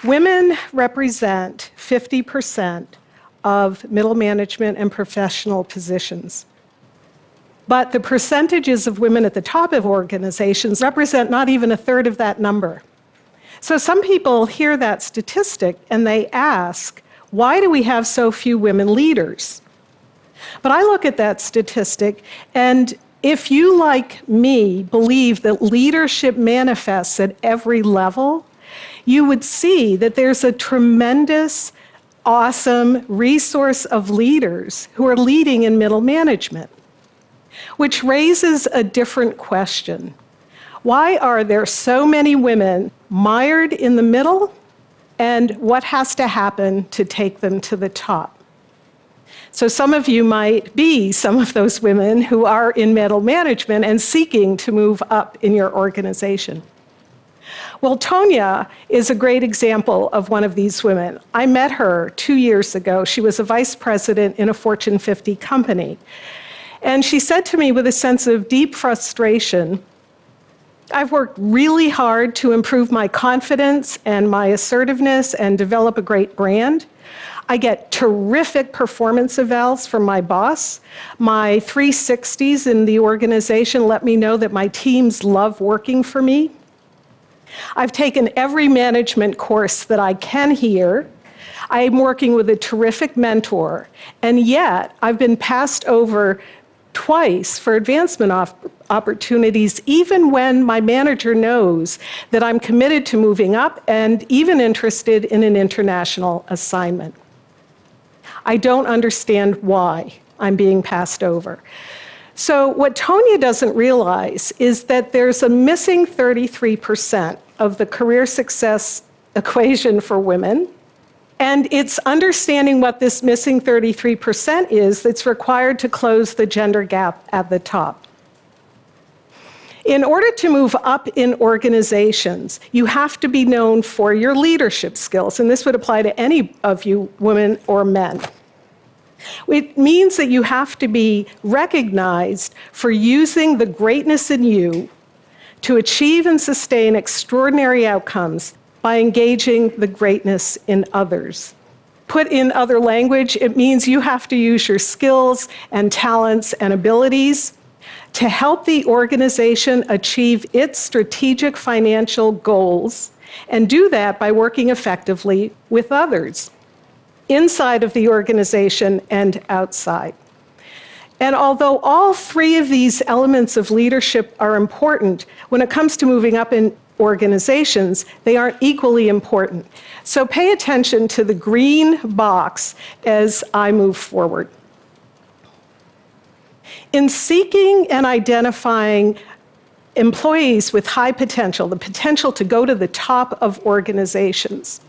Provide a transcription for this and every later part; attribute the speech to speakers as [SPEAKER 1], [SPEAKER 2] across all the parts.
[SPEAKER 1] Women represent 50% of middle management and professional positions. But the percentages of women at the top of organizations represent not even a third of that number. So some people hear that statistic and they ask, why do we have so few women leaders? But I look at that statistic, and if you, like me, believe that leadership manifests at every level, you would see that there's a tremendous, awesome resource of leaders who are leading in middle management. Which raises a different question. Why are there so many women mired in the middle, and what has to happen to take them to the top? So some of you might be some of those women who are in middle management and seeking to move up in your organization. Well, Tonya is a great example of one of these women. I met her 2 years ago. She was a vice president in a Fortune 50 company. And she said to me with a sense of deep frustration, I've worked really hard to improve my confidence and my assertiveness and develop a great brand. I get terrific performance evals from my boss. My 360s in the organization let me know that my teams love working for me. I've taken every management course that I can here. I'm working with a terrific mentor, and yet I've been passed over twice for advancement opportunities, even when my manager knows that I'm committed to moving up and even interested in an international assignment. I don't understand why I'm being passed over. So what Tonya doesn't realize is that there's a missing 33% of the career success equation for women. And it's understanding what this missing 33% is that's required to close the gender gap at the top. In order to move up in organizations, you have to be known for your leadership skills, and this would apply to any of you, women or men. It means that you have to be recognized for using the greatness in you to achieve and sustain extraordinary outcomes by engaging the greatness in others. Put in other language, it means you have to use your skills and talents and abilities to help the organization achieve its strategic financial goals, and do that by working effectively with others, inside of the organization and outside. And although all three of these elements of leadership are important, when it comes to moving up in organizations, they aren't equally important. So pay attention to the green box as I move forward. In seeking and identifying employees with high potential, the potential to go to the top of organizations,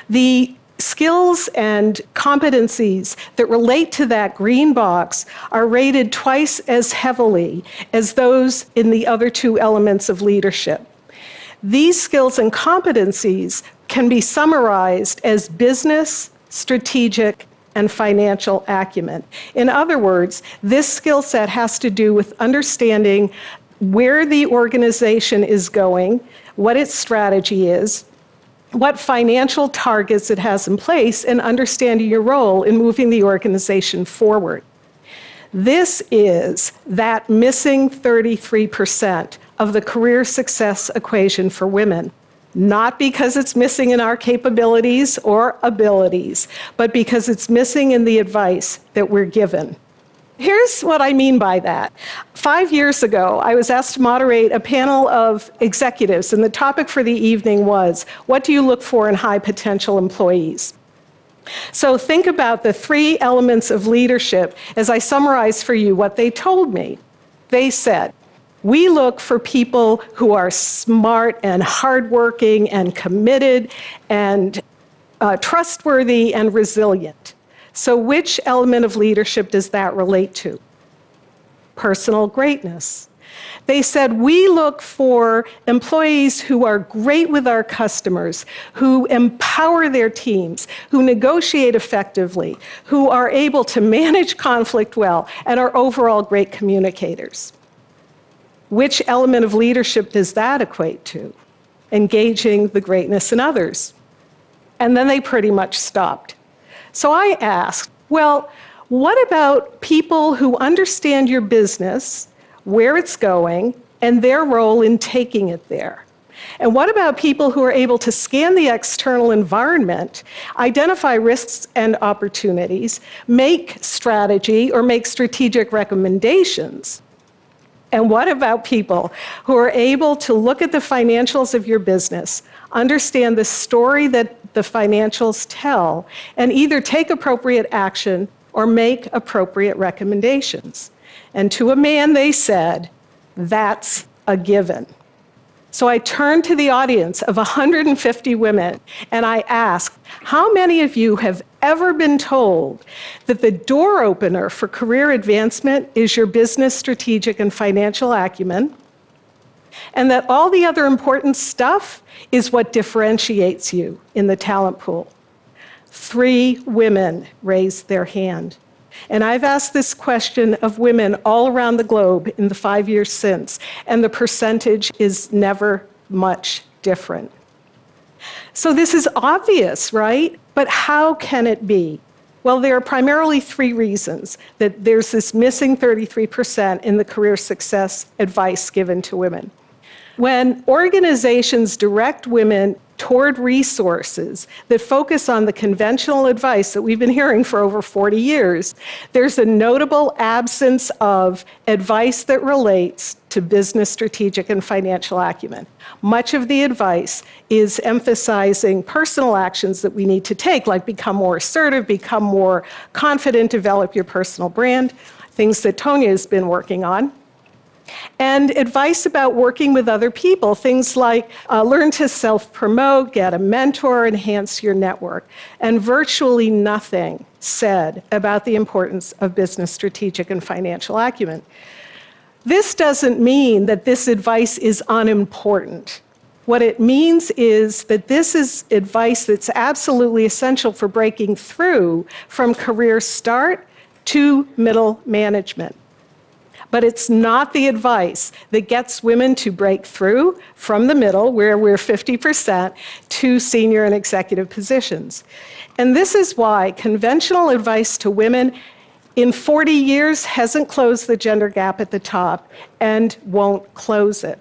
[SPEAKER 1] the skills and competencies that relate to that green box are rated twice as heavily as those in the other two elements of leadership. These skills and competencies can be summarized as business, strategic, and financial acumen. In other words, this skill set has to do with understanding where the organization is going, what its strategy is, what financial targets it has in place, and understanding your role in moving the organization forward. This is that missing 33% of the career success equation for women, not because it's missing in our capabilities or abilities, but because it's missing in the advice that we're given. Here's what I mean by that. 5 years ago, I was asked to moderate a panel of executives, and the topic for the evening was, what do you look for in high potential employees? So think about the three elements of leadership as I summarize for you what they told me. They said, we look for people who are smart and hardworking and committed and trustworthy and resilient. So which element of leadership does that relate to? Personal greatness. They said, we look for employees who are great with our customers, who empower their teams, who negotiate effectively, who are able to manage conflict well, and are overall great communicators. Which element of leadership does that equate to? engaging the greatness in others. And then they pretty much stopped. So I asked, well, what about people who understand your business, where it's going, and their role in taking it there? And what about people who are able to scan the external environment, identify risks and opportunities, make strategy or make strategic recommendations? And what about people who are able to look at the financials of your business, understand the story that the financials tell, and either take appropriate action or make appropriate recommendations? And to a man, they said, that's a given. So I turned to the audience of 150 women and I asked, how many of you have ever been told that the door opener for career advancement is your business, strategic, and financial acumen, and that all the other important stuff is what differentiates you in the talent pool? 3 women raised their hand. And I've asked this question of women all around the globe in the 5 years since, and the percentage is never much different. So this is obvious, right? But how can it be? Well, there are primarily 3 reasons that there's this missing 33% in the career success advice given to women. When organizations direct women toward resources that focus on the conventional advice that we've been hearing for over 40 years, there's a notable absence of advice that relates to business, strategic, and financial acumen. Much of the advice is emphasizing personal actions that we need to take, like become more assertive, become more confident, develop your personal brand, things that Tonya has been working on. And advice about working with other people, things like learn to self-promote, get a mentor, enhance your network. And virtually nothing said about the importance of business, strategic, and financial acumen. This doesn't mean that this advice is unimportant. What it means is that this is advice that's absolutely essential for breaking through from career start to middle management. But it's not the advice that gets women to break through from the middle, where we're 50%, to senior and executive positions. And this is why conventional advice to women in 40 years hasn't closed the gender gap at the top and won't close it.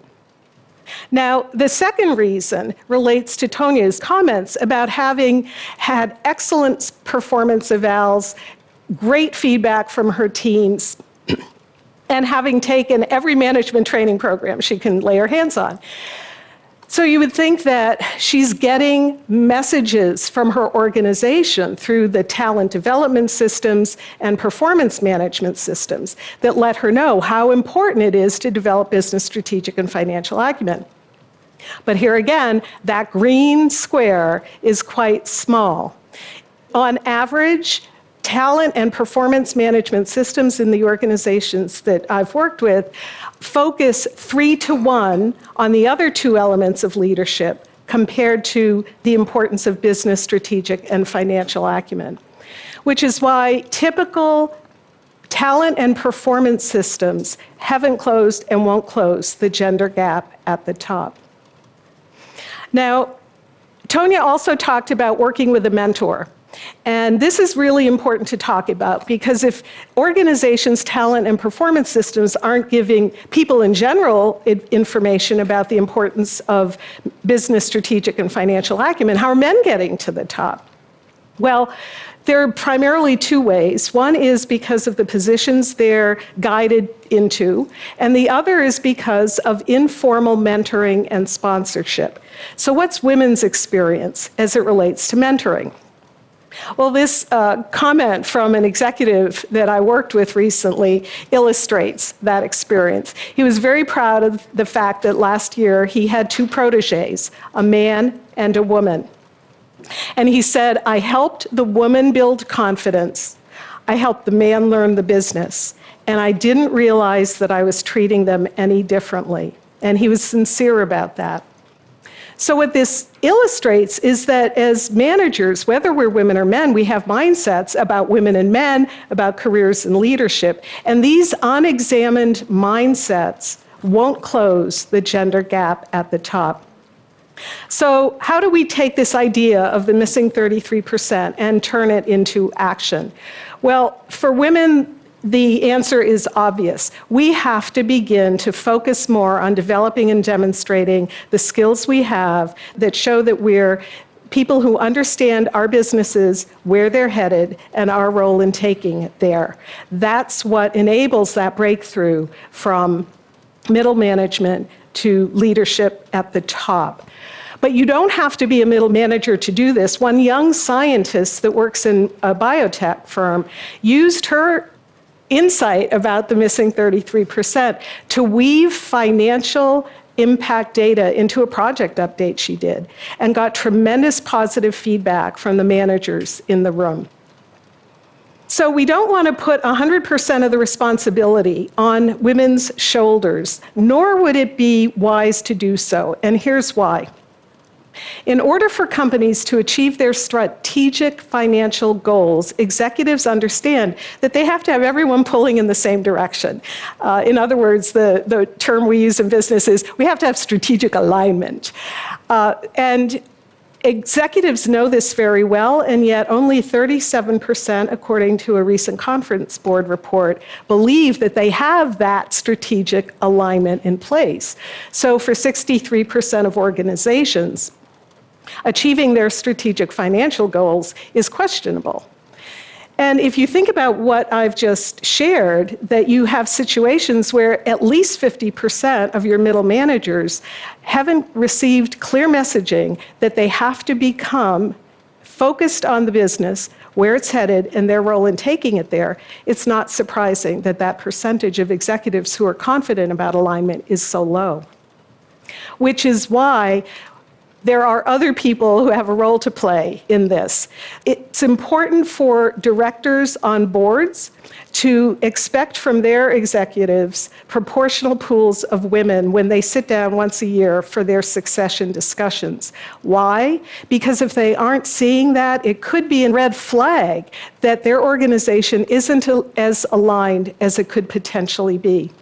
[SPEAKER 1] Now, the second reason relates to Tonya's comments about having had excellent performance evals, great feedback from her teams, and having taken every management training program she can lay her hands on. So you would think that she's getting messages from her organization through the talent development systems and performance management systems that let her know how important it is to develop business, strategic, and financial acumen. But here again, that green square is quite small. On average, talent and performance management systems in the organizations that I've worked with focus 3-to-1 on the other 2 elements of leadership compared to the importance of business, strategic, and financial acumen, which is why typical talent and performance systems haven't closed and won't close the gender gap at the top. Now, Tonya also talked about working with a mentor. And this is really important to talk about, because if organizations' talent and performance systems aren't giving people in general information about the importance of business, strategic, and financial acumen, how are men getting to the top? Well, there are primarily 2 ways. One is because of the positions they're guided into, and the other is because of informal mentoring and sponsorship. So what's women's experience as it relates to mentoring? Well, this comment from an executive that I worked with recently illustrates that experience. He was very proud of the fact that last year he had 2 protégés, a man and a woman. And he said, I helped the woman build confidence, I helped the man learn the business, and I didn't realize that I was treating them any differently. And he was sincere about that. So what this illustrates is that as managers, whether we're women or men, we have mindsets about women and men, about careers and leadership. And these unexamined mindsets won't close the gender gap at the top. So how do we take this idea of the missing 33% and turn it into action? Well, for women, the answer is obvious. We have to begin to focus more on developing and demonstrating the skills we have that show that we're people who understand our businesses, where they're headed, and our role in taking it there. That's what enables that breakthrough from middle management to leadership at the top. But you don't have to be a middle manager to do this. One young scientist that works in a biotech firm used her insight about the missing 33% to weave financial impact data into a project update she did, and got tremendous positive feedback from the managers in the room. So we don't want to put 100% of the responsibility on women's shoulders, nor would it be wise to do so, and here's why. In order for companies to achieve their strategic financial goals, executives understand that they have to have everyone pulling in the same direction. In other words, the term we use in business is we have to have strategic alignment. And executives know this very well, and yet only 37%, according to a recent conference board report, believe that they have that strategic alignment in place. So for 63% of organizations, achieving their strategic financial goals is questionable. And if you think about what I've just shared, that you have situations where at least 50% of your middle managers haven't received clear messaging that they have to become focused on the business, where it's headed, and their role in taking it there, it's not surprising that that percentage of executives who are confident about alignment is so low. Which is why there are other people who have a role to play in this. It's important for directors on boards to expect from their executives proportional pools of women when they sit down once a year for their succession discussions. Why? Because if they aren't seeing that, it could be a red flag that their organization isn't as aligned as it could potentially be.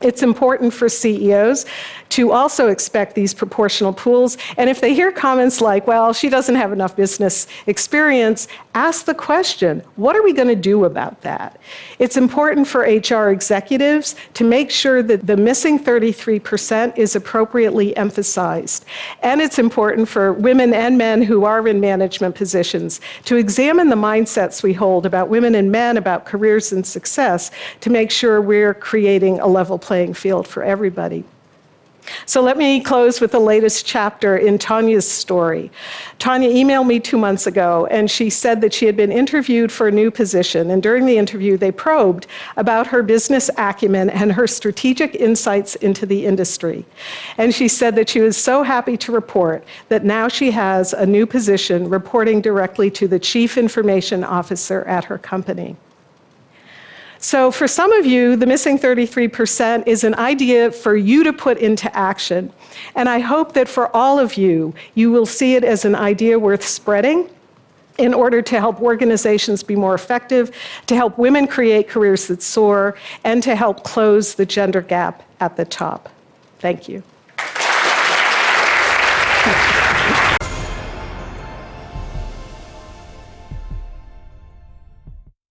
[SPEAKER 1] It's important for CEOs to also expect these proportional pools. And if they hear comments like, well, she doesn't have enough business experience, ask the question, what are we going to do about that? It's important for HR executives to make sure that the missing 33% is appropriately emphasized. And it's important for women and men who are in management positions to examine the mindsets we hold about women and men, about careers and success, to make sure we're creating a level playing field for everybody. So let me close with the latest chapter in Tanya's story. Tanya emailed me 2 months ago, and she said that she had been interviewed for a new position, and during the interview they probed about her business acumen and her strategic insights into the industry. And she said that she was so happy to report that now she has a new position reporting directly to the Chief Information Officer at her company. So for some of you, the missing 33% is an idea for you to put into action. And I hope that for all of you, you will see it as an idea worth spreading in order to help organizations be more effective, to help women create careers that soar, and to help close the gender gap at the top. Thank you.